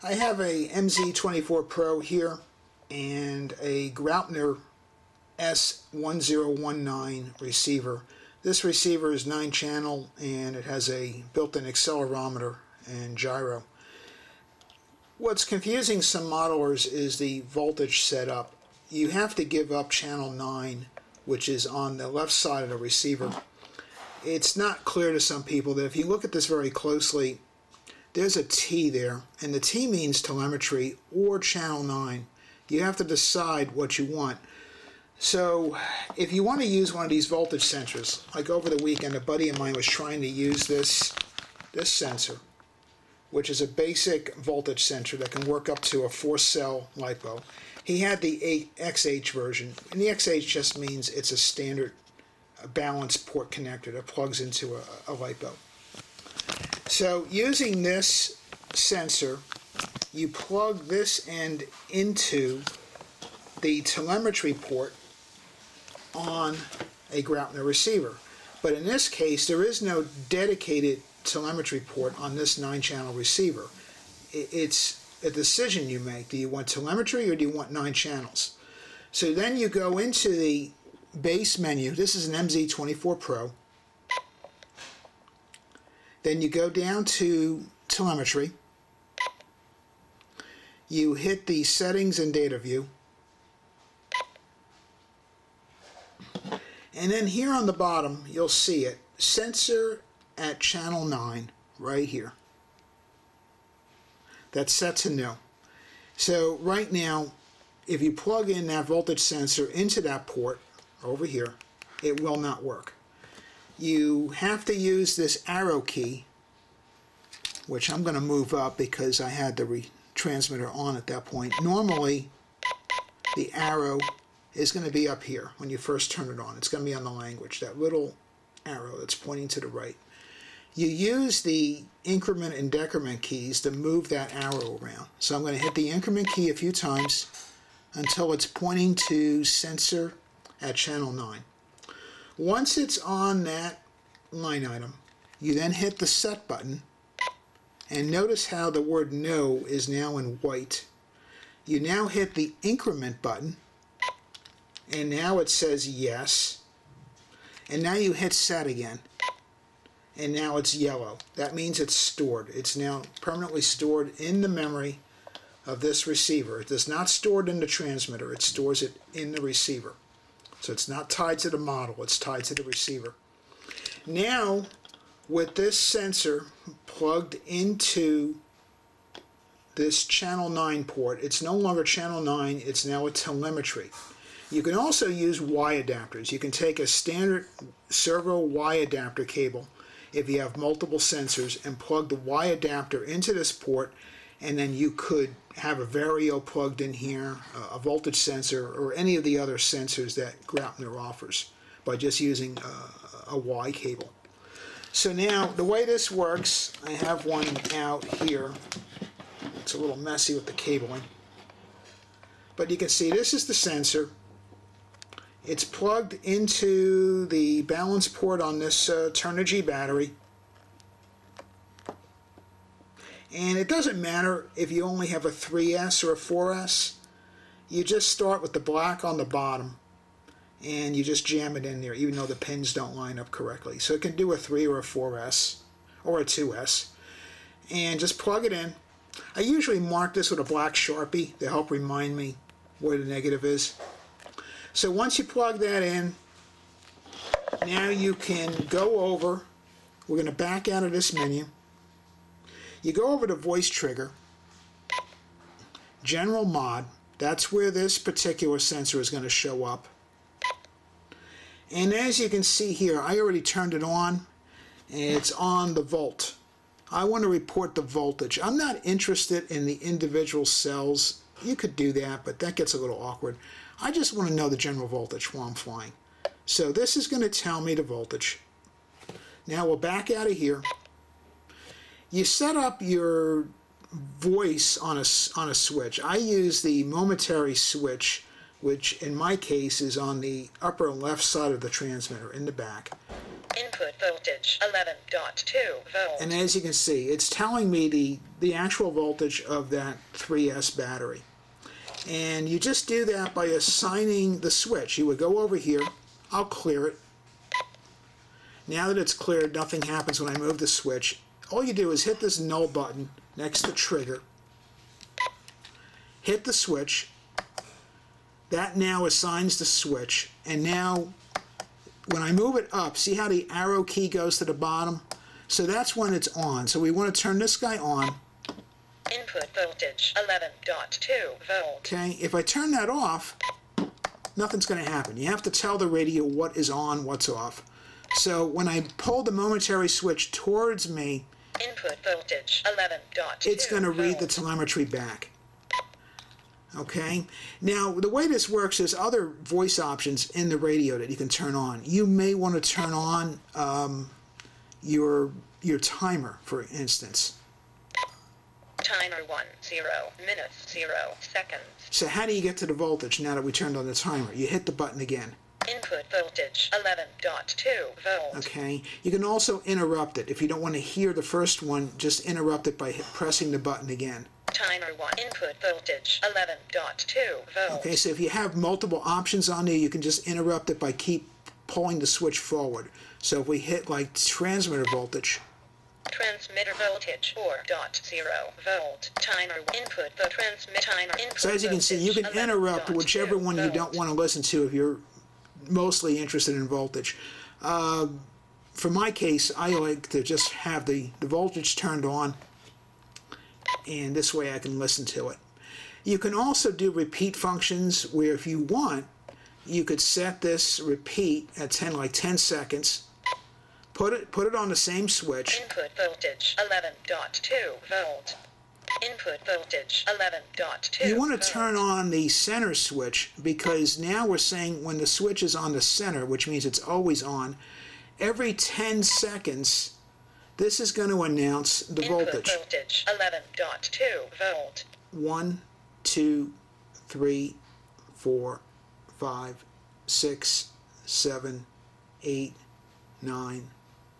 I have a MZ-24 Pro here and a Graupner S1019 receiver. This receiver is 9-channel and it has a built-in accelerometer and gyro. What's confusing some modelers is the voltage setup. You have to give up channel 9, which is on the left side of the receiver. It's not clear to some people that if you look at this very closely, there's a T there, and the T means telemetry or channel 9. You have to decide what you want. So if you want to use one of these voltage sensors, like over the weekend a buddy of mine was trying to use this sensor, which is a basic voltage sensor that can work up to a 4-cell LiPo. He had the XH version, and the XH just means it's a standard balanced port connector that plugs into a LiPo. So using this sensor, you plug this end into the telemetry port on a Graupner receiver. But in this case, there is no dedicated telemetry port on this 9-channel receiver. It's a decision you make. Do you want telemetry or do you want 9 channels? So then you go into the base menu. This is an MZ-24 Pro. Then you go down to telemetry. You hit the settings and data view. And then here on the bottom, you'll see it. Sensor at channel 9, right here. That's set to no. So right now, if you plug in that voltage sensor into that port over here, it will not work. You have to use this arrow key, which I'm going to move up because I had the transmitter on at that point. Normally, the arrow is going to be up here when you first turn it on. It's going to be on the language, that little arrow that's pointing to the right. You use the increment and decrement keys to move that arrow around. So I'm going to hit the increment key a few times until it's pointing to sensor at channel 9. Once it's on that line item, you then hit the set button, and notice how the word no is now in white. You now hit the increment button, and now it says yes, and now you hit set again, and now it's yellow. That means it's stored. It's now permanently stored in the memory of this receiver. It is not stored in the transmitter, it stores it in the receiver. So it's not tied to the model, it's tied to the receiver. Now, with this sensor plugged into this channel 9 port, it's no longer channel 9, it's now a telemetry. You can also use Y adapters. You can take a standard servo Y adapter cable if you have multiple sensors and plug the Y adapter into this port, and then you could have a Vario plugged in here, a voltage sensor, or any of the other sensors that Graupner offers by just using a Y cable. So now, the way this works, I have one out here. It's a little messy with the cabling. But you can see this is the sensor. It's plugged into the balance port on this Turnigy battery. And it doesn't matter if you only have a 3S or a 4S. You just start with the black on the bottom and you just jam it in there, even though the pins don't line up correctly. So it can do a 3 or a 4S or a 2S. And just plug it in. I usually mark this with a black Sharpie to help remind me where the negative is. So once you plug that in, now you can go over. We're going to back out of this menu. You go over to voice trigger, general mod, that's where this particular sensor is going to show up. And as you can see here, I already turned it on, and it's on the volt. I want to report the voltage. I'm not interested in the individual cells. You could do that, but that gets a little awkward. I just want to know the general voltage while I'm flying. So this is going to tell me the voltage. Now we'll back out of here. You set up your voice on a switch. I use the momentary switch, which in my case is on the upper left side of the transmitter in the back. Input voltage 11.2 volts. And as you can see, it's telling me the actual voltage of that 3S battery. And you just do that by assigning the switch. You would go over here, I'll clear it. Now that it's cleared, nothing happens when I move the switch. All you do is hit this null button next to the trigger. Hit the switch. That now assigns the switch. And now, when I move it up, see how the arrow key goes to the bottom? So that's when it's on. So we want to turn this guy on. Input voltage 11.2 volts. Okay, if I turn that off, nothing's going to happen. You have to tell the radio what is on, what's off. So when I pull the momentary switch towards me, input voltage 11.2 it's going to read the telemetry back. Okay, now the way this works is other voice options in the radio that you can turn on. You may want to turn on your timer, for instance. Timer 10 minutes 0 seconds. So how do you get to the voltage now that we turned on the timer? You hit the button again. Input voltage 11.2 volts. Okay, you can also interrupt it. If you don't want to hear the first one, just interrupt it by pressing the button again. Timer 1, input voltage 11.2 volts. Okay, so if you have multiple options on there, you can just interrupt it by keep pulling the switch forward. So if we hit like transmitter voltage, transmitter voltage 4.0 volt. Timer input the transmit timer input. So as you can see, you can interrupt whichever one you don't want to listen to if you're mostly interested in voltage. For my case, I like to just have the voltage turned on, and this way I can listen to it. You can also do repeat functions where if you want, you could set this repeat at 10 seconds. Put it on the same switch. Input voltage 11.2 volt. Input voltage 11.2. You want to turn on the center switch because now we're saying when the switch is on the center, which means it's always on, every 10 seconds, this is going to announce the voltage. Input voltage 11.2 volt. 1, 2, 3, 4, 5, 6, 7, 8, 9,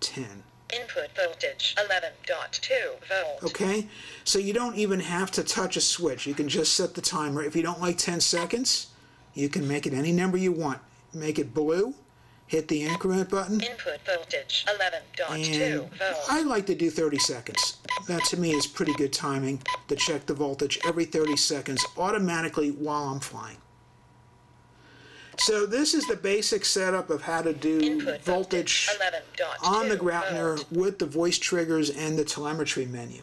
10. Input voltage 11.2 volt. Okay, so you don't even have to touch a switch. You can just set the timer. If you don't like 10 seconds, you can make it any number you want. Make it blue, hit the increment button. Input voltage 11.2 and volt. I like to do 30 seconds. That to me is pretty good timing to check the voltage every 30 seconds automatically while I'm flying. So this is the basic setup of how to do voltage on the Graupner with the voice triggers and the telemetry menu.